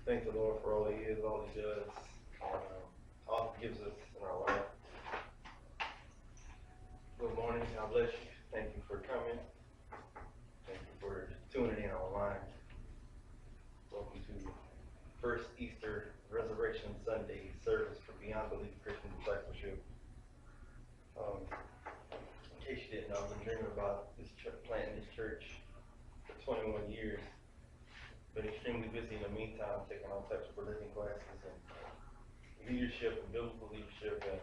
Thank the Lord for all He is, all He does, and all He gives us in our life. Good morning. God bless you. Thank you for coming. Thank you for tuning in online. Welcome to First Easter Resurrection Sunday service for Beyond Belief Christian Discipleship. In case you didn't know, I've been dreaming about this planting this church for 21 years. Been extremely busy in the meantime, taking all types of religion classes and leadership and biblical leadership and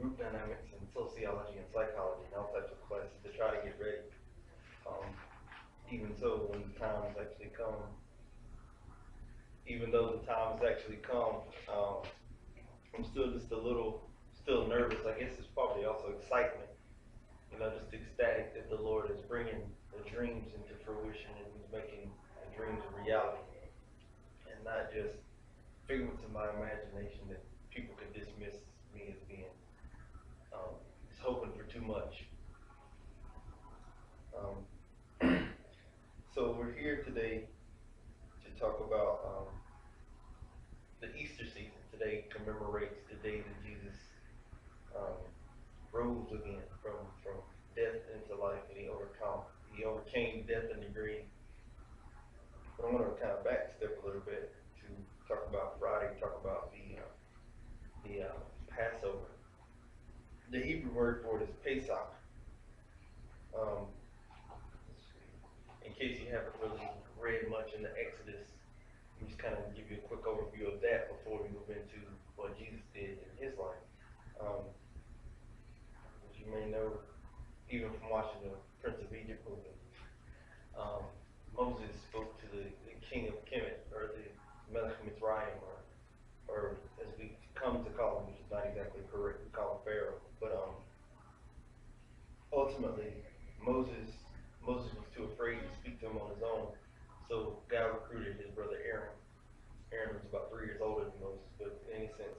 group dynamics and sociology and psychology and all types of classes to try to get ready. Even though the time has actually come, I'm still just still nervous. I guess it's probably also excitement, just ecstatic that the Lord is bringing the dreams into fruition and He's making the dreams a reality and not just figments of my imagination that people could dismiss me as being just hoping for too much. So we're here today to talk about the Easter season. Today commemorates the day that Jesus rose again from death into life, and He overcame death and the grave. But I'm going to kind of backstep a little bit to talk about Friday, talk about the Passover. The Hebrew word for it is Pesach. In case you haven't really read much in the Exodus, let me just kind of give you a quick overview of that before we move into what Jesus did in His life. As you may know, even from watching the Prince of Egypt movie, Moses spoke to the king of Kemet, or the Melech Mitzrayim, or as we come to call him, which is not exactly correct, we call him Pharaoh. But ultimately, Moses was too afraid to speak to him on his own, so God recruited his brother Aaron. Aaron was about 3 years older than Moses, but in any sense,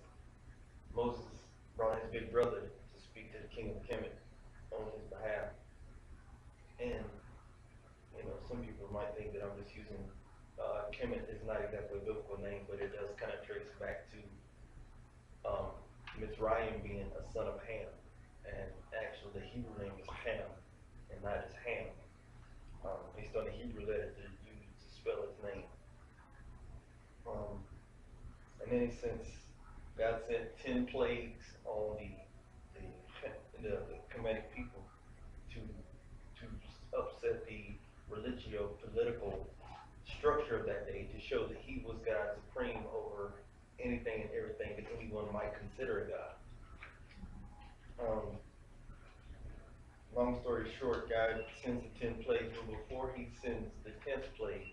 Moses brought his big brother to speak to the king of Kemet on his behalf. And some people might think that I'm just using Kemet is not exactly a biblical name, but it does kind of trace back to Mitzrayim being a son of Ham, and actually the Hebrew name is Ham, and not just Ham, based on the Hebrew letter that is used to spell its name. In any sense, God sent 10 plagues on the Kemetic people to upset the religio-political structure of that day, to show that He was God supreme over anything and everything that anyone might consider a God. Long story short, God sends the 10 plagues, but before He sends the 10th plague,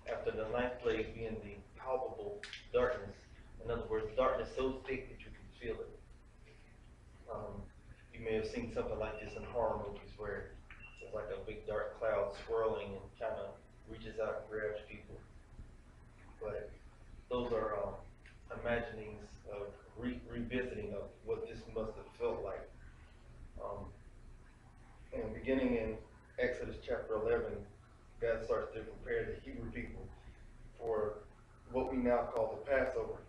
after the 9th plague being the palpable darkness, in other words, darkness so thick that you can feel it. You may have seen something like this in horror movies, where it's like a big dark cloud swirling and kind of reaches out and grabs people. But those are imaginings of revisiting of what this must have felt like. And beginning in Exodus chapter 11, God starts to prepare the Hebrew people for what we now call the Passover.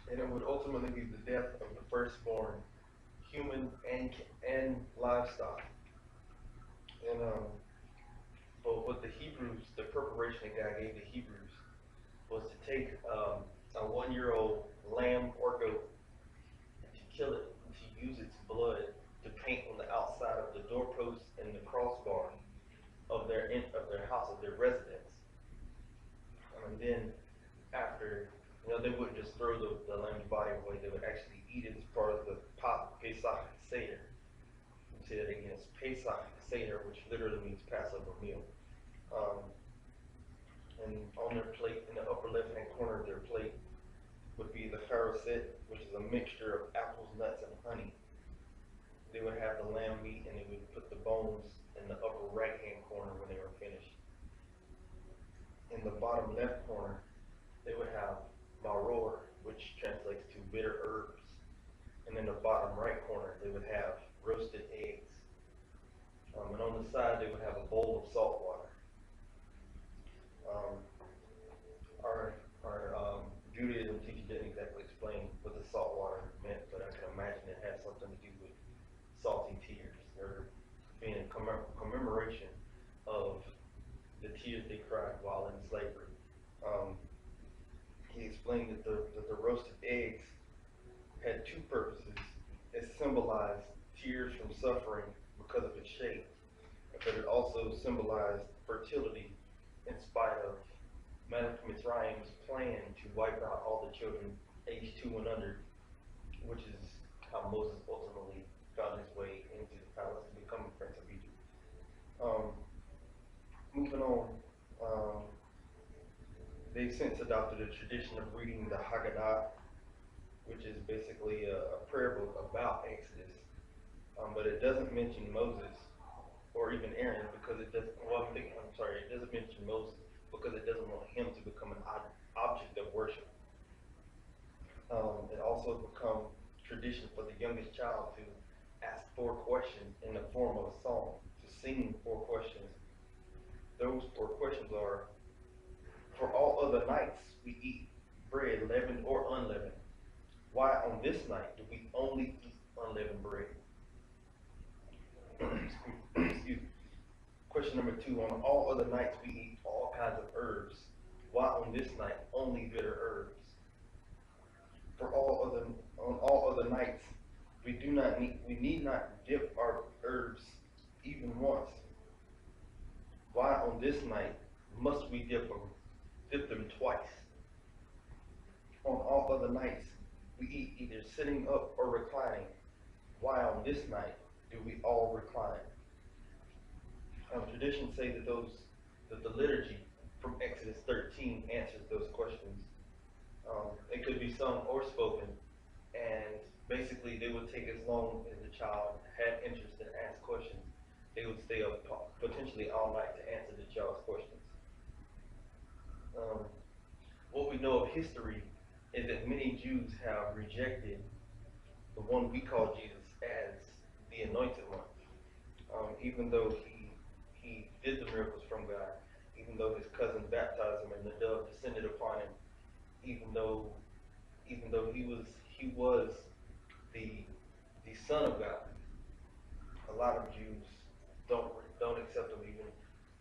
And it would ultimately be the death of the firstborn, human and livestock. And but what the preparation that God gave the Hebrews was to take a 1-year-old lamb or goat and to kill it and to use its blood to paint on the outside of the doorposts and the crossbar of their house, of their residence. And then after, they wouldn't just throw the lamb's body away, they would actually eat it as part of the Pesach Seder. Say that again, it's Pesach Seder, which literally means Passover meal. And on their plate, in the upper left-hand corner of their plate, would be the charoset, which is a mixture of apples, nuts, and honey. They would have the lamb meat, and they would put the bones in the upper right-hand corner when they were finished. In the bottom left corner, they would have maror, which translates to bitter herbs. And in the bottom right corner, they would have roasted eggs. And on the side, they would have a bowl of salt water. tears they cried while in slavery. Um, he explained that the roasted eggs had two purposes. It symbolized tears from suffering because of its shape, but it also symbolized fertility in spite of Malach Mitzrayim's plan to wipe out all the children aged 2 and under, which is how Moses ultimately found his way into the palace to become a prince of Egypt. Moving on, they've since adopted a tradition of reading the Haggadah, which is basically a prayer book about Exodus, but it doesn't mention Moses or even Aaron because it doesn't. Well, it doesn't mention Moses because it doesn't want him to become an object of worship. It also become tradition for the youngest child to ask 4 questions in the form of a song, to sing 4 questions. Those 4 questions are: for all other nights we eat bread, leavened or unleavened. Why on this night do we only eat unleavened bread? Excuse me. Question number 2, on all other nights we eat all kinds of herbs. Why on this night only bitter herbs? On all other nights we need not dip our herbs even once. Why on this night must we dip them twice? On all other nights we eat either sitting up or reclining. Why on this night do we all recline? Traditions say that the liturgy from Exodus 13 answers those questions. It could be sung or spoken, and basically they would take as long as the child had interest and asked questions. They would stay up potentially all night to answer the child's questions. What we know of history is that many Jews have rejected the one we call Jesus as the anointed one, even though he did the miracles from God, even though his cousin baptized him and the dove descended upon him, even though he was the Son of God. A lot of Jews don't accept him.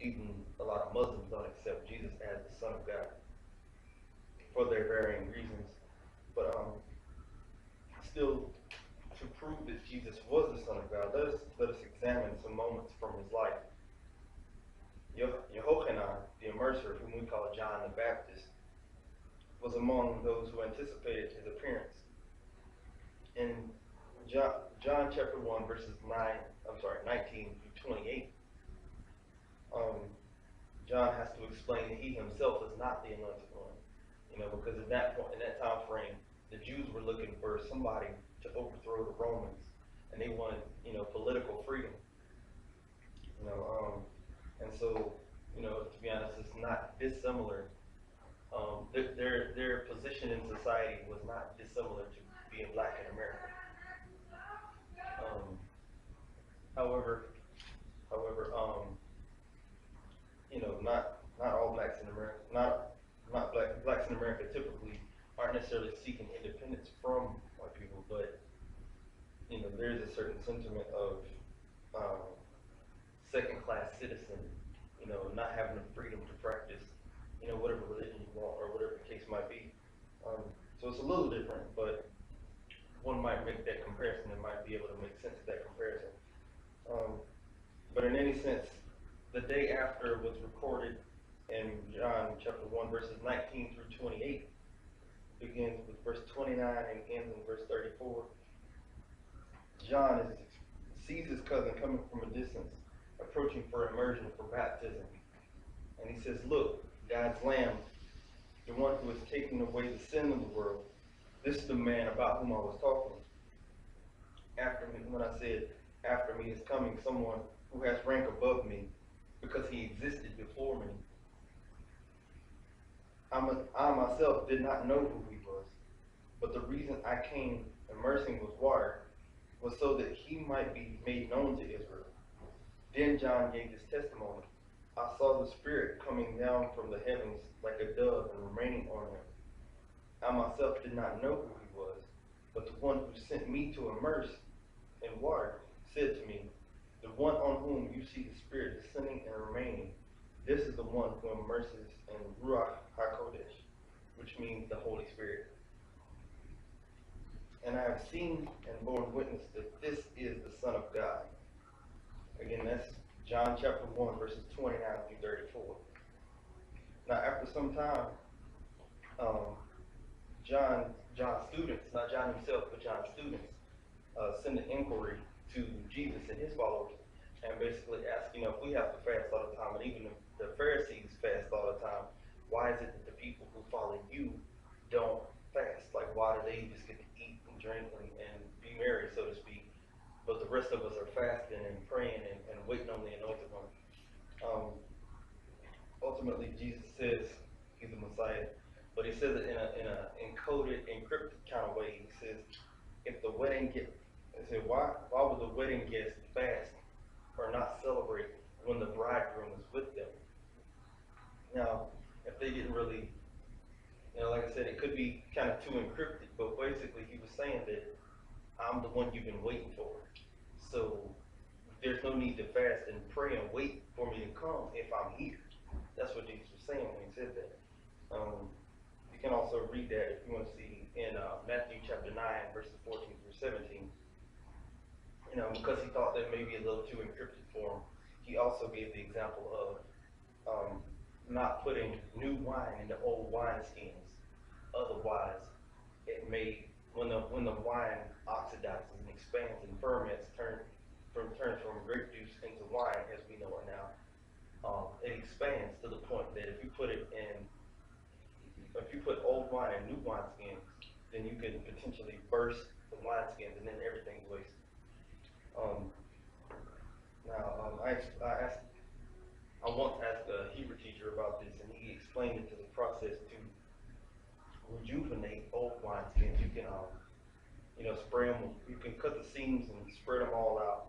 Even a lot of Muslims don't accept Jesus as the Son of God for their varying reasons. But still, to prove that Jesus was the Son of God, let us examine some moments from his life. Yehochanan, the immerser, whom we call John the Baptist, was among those who anticipated his appearance. In John chapter 1, verses 19 through 28, John has to explain that he himself is not the anointed one. Because at that point, in that time frame, the Jews were looking for somebody to overthrow the Romans, and they wanted, political freedom. And so, to be honest, it's not dissimilar. Their position in society was not dissimilar to being black in America. However, not all blacks in America, not blacks in America typically aren't necessarily seeking independence from white people, but there is a certain sentiment of second-class citizen, not having the freedom to practice, whatever religion you want or whatever the case might be. So it's a little different, but one might make that comparison and might be able to make sense of that comparison. But in any sense, the day after was recorded in John chapter 1, verses 19 through 28. Begins with verse 29 and ends in verse 34. John sees his cousin coming from a distance, approaching for immersion for baptism. And he says, "Look, God's Lamb, the one who is taking away the sin of the world. This is the man about whom I was talking. After me," when I said, "After me is coming someone who has rank above me, because he existed before me. I myself did not know who he was, but the reason I came immersing with water was so that he might be made known to Israel." Then John gave his testimony. "I saw the Spirit coming down from the heavens like a dove and remaining on him. I myself did not know who he was, but the one who sent me to immerse in water said to me, 'The one on whom you see the Spirit descending and remaining, This is the one who immerses in Ruach HaKodesh, which means the Holy Spirit. And I have seen and borne witness that this is the Son of God. Again, that's John chapter 1, verses 29 through 34. Now, after some time, um, John's students, not John himself, but John's students, send an inquiry to Jesus and his followers, and basically ask, if we have to fast all the time, and even the Pharisees fast all the time, why is it that the people who follow you don't fast? Like, why do they just get to eat and drink and be merry, so to speak, but the rest of us are fasting and praying and waiting on the anointed one? Ultimately, Jesus says he's the Messiah, but he says it in a encoded, encrypted kind of way. He says, if the wedding guest, I said, why would the wedding guest fast or not celebrate when the bridegroom is with them? Now, if they didn't really, like I said, it could be kind of too encrypted, but basically he was saying that I'm the one you've been waiting for. So there's no need to fast and pray and wait for me to come if I'm here. That's what Jesus was saying when he said that. You can also read that if you want to see in Matthew chapter 9, verses 14 through 17. Because he thought that may be a little too encrypted for him, he also gave the example of not putting new wine into old wineskins. Otherwise, it may, when the wine oxidizes and expands and ferments, turns from grape juice into wine as we know it now. It expands to the point that if you put old wine in new wineskins, then you can potentially burst the wineskins, and then everything's wasted. I once asked a Hebrew teacher about this, and he explained it to the process to rejuvenate old wineskins. You can, spray them. You can cut the seams and spread them all out,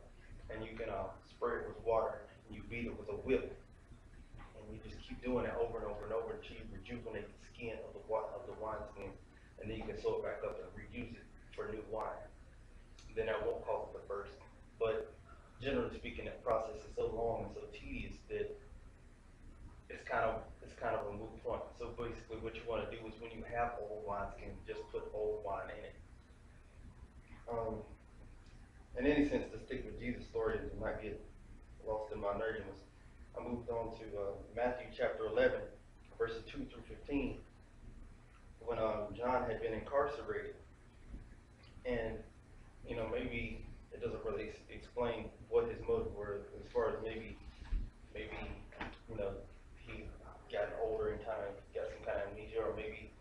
and you can spray it with water, and you beat it with a whip, and you just keep doing it over and over and over until you rejuvenate the skin of the wineskin, and then you can sew it back up and reuse it for new wine. Then that won't cause it to burst. But generally speaking, that process is so long and so tedious that it's kind of a moot point. So basically, what you want to do is when you have old wineskin, just put old wine in it. In any sense, to stick with Jesus' story and to not get lost in my nerdiness, I moved on to Matthew chapter 11, verses 2 through 15, when John had been incarcerated, and maybe it doesn't really explain what his motive were, as far as maybe he gotten older and kind of got some kind of amnesia, or maybe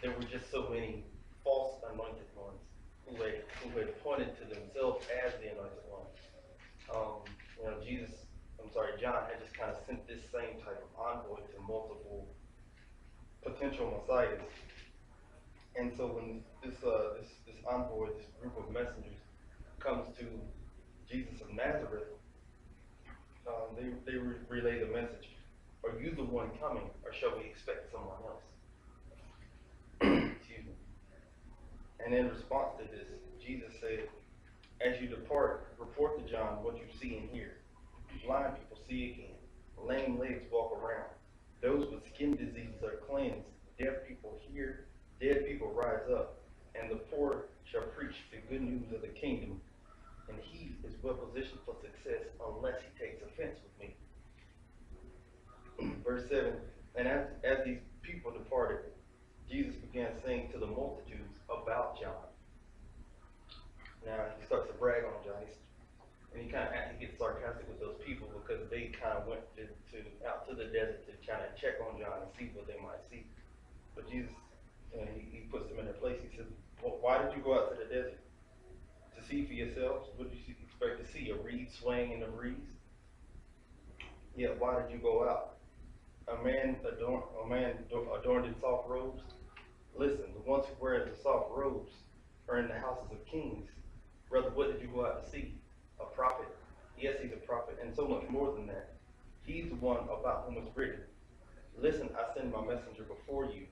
there were just so many false anointed ones who had pointed to themselves as the anointed one. John had just kind of sent this same type of envoy to multiple potential messiahs. And so when this envoy, this group of messengers, comes to Jesus of Nazareth, they relay the message: are you the one coming, or shall we expect someone else? Excuse me. And in response to this, Jesus said, as you depart, report to John what you see and hear. Blind people see again, lame legs walk around, those with skin diseases are cleansed, deaf people hear, dead people rise up, and the poor shall preach the good news of the kingdom, and he is well positioned for success unless he takes offense with me. Verse 7, and as these people departed, Jesus began saying to the multitudes about John. Now he starts to brag on John, and he gets sarcastic with those people because they kind of went out to the desert to kind of check on John and see what they might see. But Jesus, he puts them in their place. He says, well, why did you go out to the desert? To see for yourselves? What did you expect to see? A reed swaying in the breeze? Yeah, why did you go out? A man adorned in soft robes? Listen, the ones who wear the soft robes are in the houses of kings. Brother, what did you go out to see? A prophet? Yes, he's a prophet, and so much more than that. He's the one about whom it's written, listen, I send my messenger before you,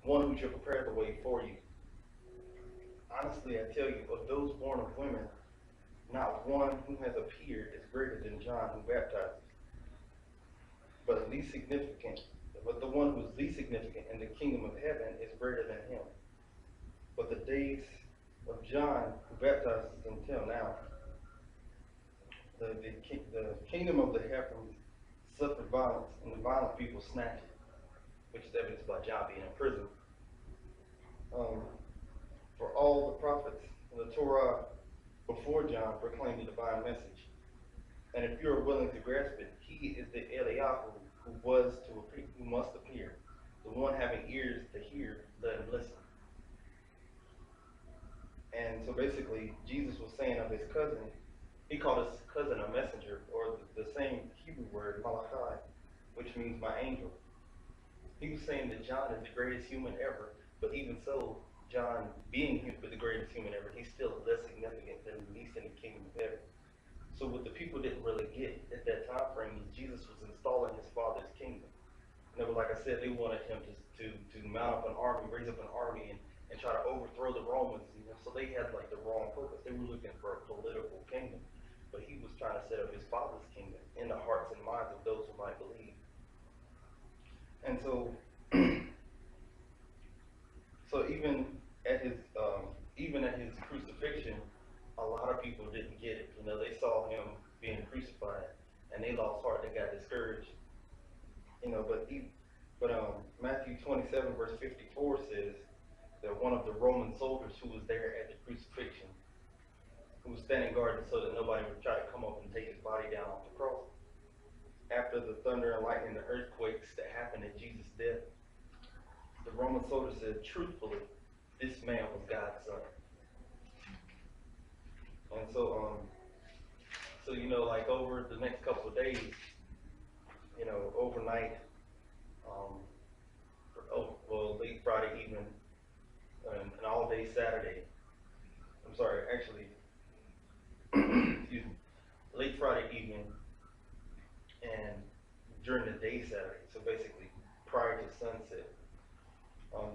one who shall prepare the way for you. Honestly, I tell you, of those born of women, not one who has appeared is greater than John who baptizes. but least significant, but the one who is least significant in the kingdom of heaven is greater than him. But the days of John, who baptizes until now, the kingdom of the heavens suffered violence, and the violent people snatched it, which is evidenced by John being in prison. For all the prophets in the Torah before John proclaimed the divine message. And if you are willing to grasp it, he is the Eliyahu who must appear. The one having ears to hear, let him listen. And so basically, Jesus was saying of his cousin, he called his cousin a messenger, or the same Hebrew word, malachi, which means my angel. He was saying that John is the greatest human ever, but even so, John, being the greatest human ever, he's still less significant than the least in the kingdom of heaven. So what the people didn't really get at that time frame was Jesus was installing his Father's kingdom. And like I said, they wanted him to mount up an army, raise up an army, and try to overthrow the Romans. So they had like the wrong focus. They were looking for a political kingdom, but he was trying to set up his Father's kingdom in the hearts and minds of those who might believe. And so, so even at his crucifixion, a lot of people didn't get it. They saw him being crucified, and they lost heart. They got discouraged. But Matthew 27 verse 54 says that one of the Roman soldiers who was there at the crucifixion, who was standing guard so that nobody would try to come up and take his body down off the cross. After the thunder and lightning and the earthquakes that happened at Jesus' death, the Roman soldier said, truthfully, this man was God's son. And so, like over the next couple of days, overnight, late Friday evening, and all day Saturday. I'm sorry, actually, excuse me, late Friday evening and during the day Saturday. So basically, prior to sunset,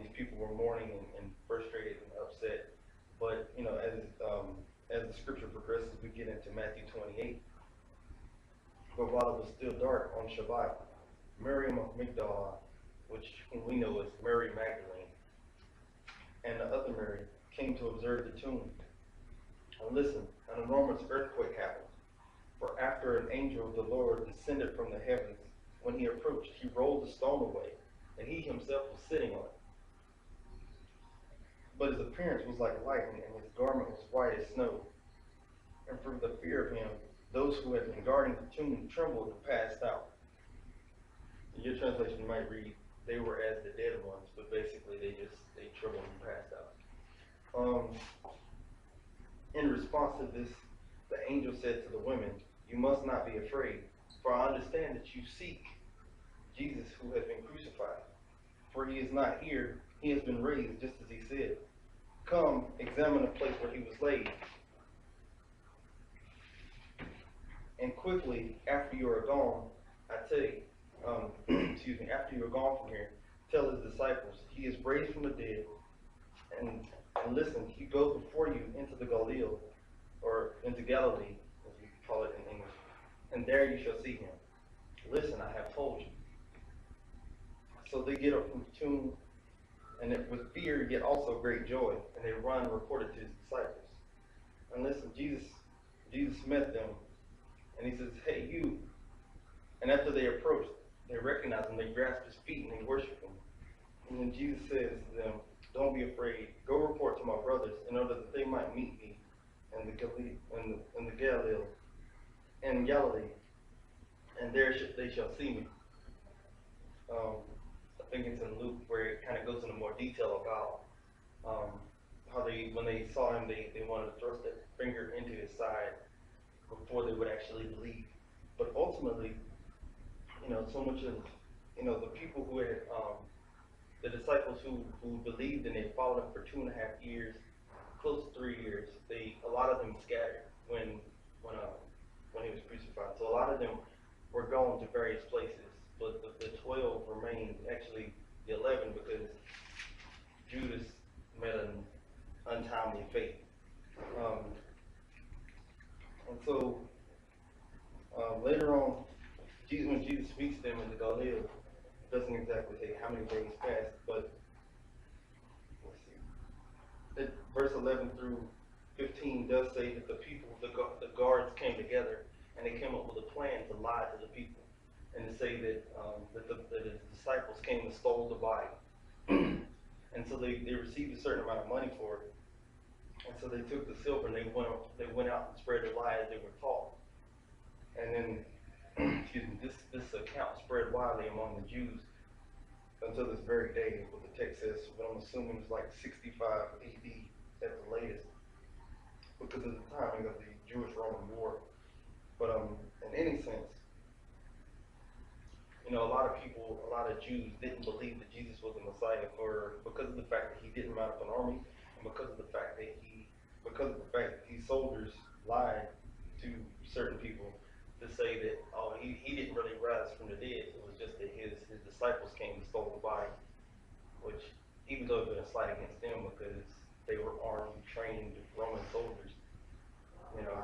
these people were mourning and frustrated and upset. But as the scripture progresses, we get into Matthew 28. But while it was still dark on Shabbat, Miriam of Magdala, which we know as Mary Magdalene, and the other Mary came to observe the tomb. And listen, an enormous earthquake happened. For after an angel of the Lord descended from the heavens, when he approached, he rolled the stone away, and he himself was sitting on it. But his appearance was like lightning, and his garment was white as snow. And for the fear of him, those who had been guarding the tomb trembled and passed out. Your translation might read, they were as the dead ones, but basically they trembled and passed out. In response to this, the angel said to the women, you must not be afraid, for I understand that you seek Jesus who has been crucified. For he is not here, he has been raised, just as he said. Come, examine the place where he was laid. And quickly, after you are gone, I tell you, after you are gone from here, tell his disciples, he is raised from the dead, and listen, he goes before you into the Galilee, or into Galilee, as we call it in English, and there you shall see him. Listen, I have told you. So they get up from the tomb, and with fear, yet also great joy, and they run and report it to his disciples. And listen, Jesus met them, and he says, hey, you. And after they approached, they recognized him, they grasped his feet, and they worshiped him. And then Jesus says to them, don't be afraid. Go report to my brothers in order that they might meet me in Galilee, and there they shall see me. I think it's in Luke where it kind of goes into more detail about how when they saw him, they wanted to thrust their finger into his side before they would actually believe. But ultimately, so much of the people who had the disciples who believed and they followed him for 2.5 years, close to 3 years, a lot of them scattered when he was crucified. So a lot of them were going to various places, but the 12 remained, actually the 11, because Judas met an untimely fate. And so later on, when Jesus speaks to them in the doesn't exactly say how many days passed, but let's see. Verse 11 through 15 does say that the guards came together and they came up with a plan to lie to the people and to say that his disciples came and stole the body. And so they received a certain amount of money for it. And so they took the silver and they went out and spread the lie as they were taught. And then, excuse me, this account spread widely among the Jews until this very day, what the text says, but I'm assuming it's like 65 AD at the latest, because of the timing of the Jewish-Roman War. But in any sense, a lot of people, a lot of Jews didn't believe that Jesus was the Messiah because of the fact that he didn't mount up an army, and because of the fact that these soldiers lied to certain people to say that he didn't really rise from the dead. It was just that his disciples came and stole the body, which even though it had been a slight against them because they were armed, trained Roman soldiers,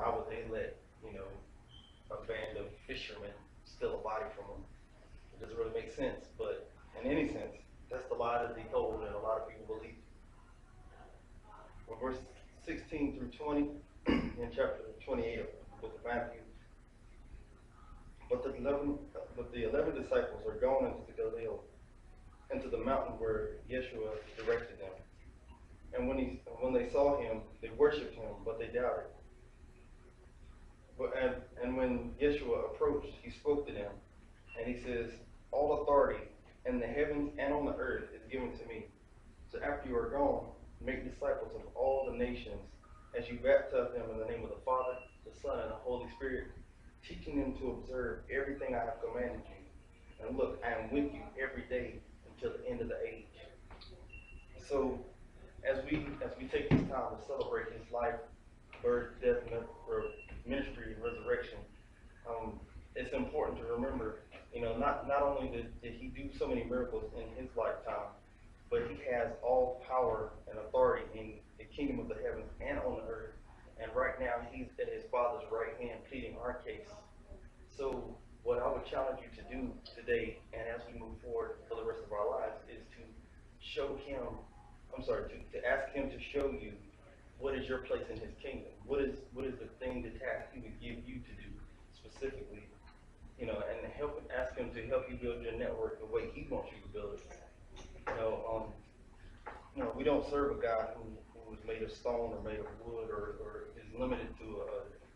how would they let a band of fishermen steal a body from them? It doesn't really make sense, but in any sense, that's the lie that they told and a lot of people believe. Well, verse 16 through 20 in chapter 28 of the book of Matthew. But the 11 disciples are gone into Galilee, into the mountain where Yeshua directed them. And when they saw him, they worshipped him, but they doubted. And when Yeshua approached, he spoke to them, and he says, "All authority in the heavens and on the earth is given to me. So after you are gone, make disciples of all the nations, as you baptize them in the name of the Father, the Son, and the Holy Spirit, teaching them to observe everything I have commanded you. And look, I am with you every day until the end of the age." So, as we take this time to celebrate his life, birth, death, ministry, and resurrection, it's important to remember, not only did he do so many miracles in his lifetime, but he has all power and authority in the kingdom of the heavens and on the earth. And right now, he's at his Father's right hand pleading our case. So what I would challenge you to do today, and as we move forward for the rest of our lives, is to to ask him to show you what is your place in his kingdom. What is the thing, the task he would give you to do specifically, and ask him to help you build your network the way he wants you to build it. We don't serve a God who is made of stone or made of wood or is limited to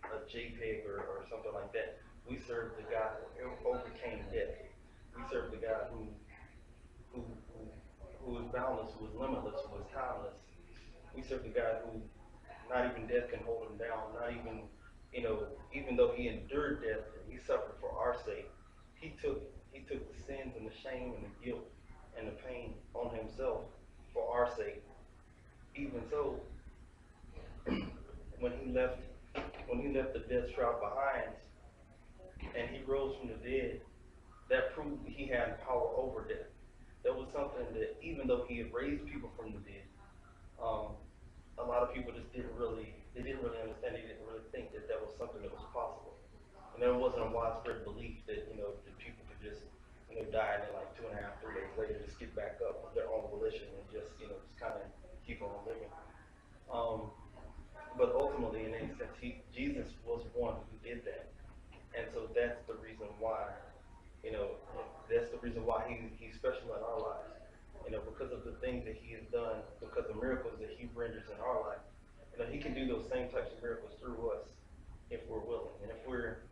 a JPEG or something like that. We serve the God who overcame death. We serve the God who is boundless, who is limitless, who is timeless. We serve the God who not even death can hold him down. Not even, even though he endured death and he suffered for our sake, he took the sins and the shame and the guilt and the pain on himself for our sake. Even so, when he left the death shroud behind and he rose from the dead, that proved he had power over death. That was something that, even though he had raised people from the dead, a lot of people just didn't really understand. They didn't really think that was something that was possible. And there wasn't a widespread belief that that people could just die and then like 2.5, 3 days later just get back up of their own volition and just kind of keep on living. But ultimately, in any sense, Jesus was one who did that, and so that's the reason why. That's the reason why he's special in our lives. Because of the things that he has done, because of miracles that he renders in our life. He can do those same types of miracles through us if we're willing, and if we're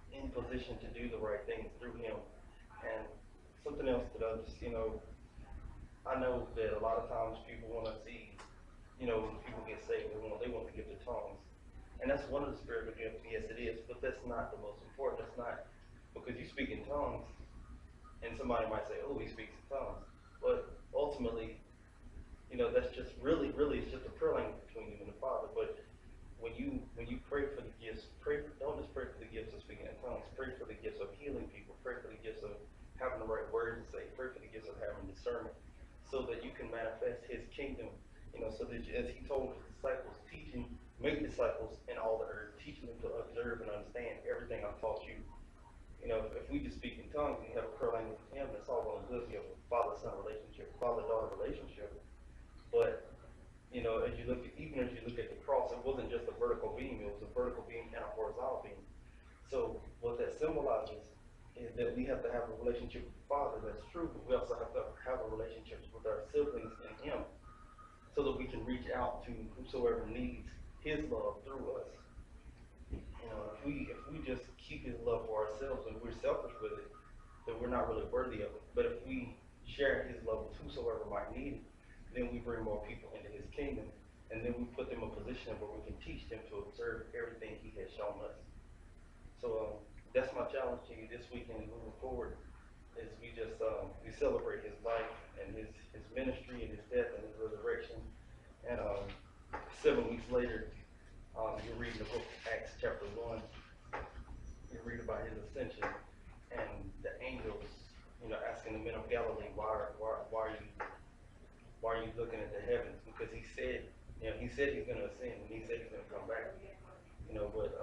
in position to do the right things through him. And something else that I know that a lot of times people want to see, when people get saved, they want to give the tongues. And that's one of the spiritual gifts, yes it is, but that's not the most important. That's not, because you speak in tongues, and somebody might say, oh, he speaks in tongues. But ultimately, that's just really, it's just a prayer language between you and the Father. But when you pray for the gifts, don't just pray for the gifts of speaking in tongues. Pray for the gifts of healing people. Pray for the gifts of having the right words to say. Pray for the gifts of having discernment, so that you can manifest his kingdom. So that as he told his disciples, make disciples in all the earth, teaching them to observe and understand everything I've taught you. If we just speak in tongues and have a prayer language with him, that's all well could be a father-son relationship, father-daughter relationship. But, you know, as you look at, even as you look at the cross, it wasn't just a vertical beam, it was a vertical beam and a horizontal beam. So what that symbolizes is that we have to have a relationship with the Father, that's true, but we also have to have a relationship with our siblings and Him, so that we can reach out to whosoever needs His love through us. You know, if we just keep His love for ourselves and we're selfish with it, then we're not really worthy of it. But if we share His love with whosoever might need it, then we bring more people into His kingdom, and then we put them in a position where we can teach them to observe everything He has shown us. So that's my challenge to you this weekend moving forward. Is we just we celebrate His life and His ministry and His death and His resurrection. And 7 weeks later, you're reading the book of Acts chapter 1. You read about His ascension and the angels, you know, asking the men of Galilee, why are you looking at the heavens? Because He said, you know, He said He's going to ascend and He said He's going to come back. You know, but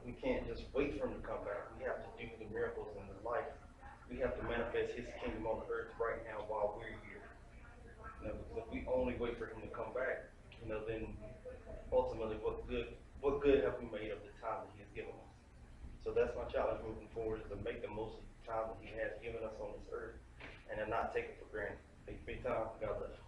we can't just wait for Him to come back. We have to do the miracles in His life. We have to manifest His kingdom on the earth right now while we're here. You know, because if we only wait for Him to come back, you know, then ultimately what good have we made of the time that He has given us? So that's my challenge moving forward, is to make the most of the time that He has given us on this earth and to not take it for granted. Thank you for your time. God bless you.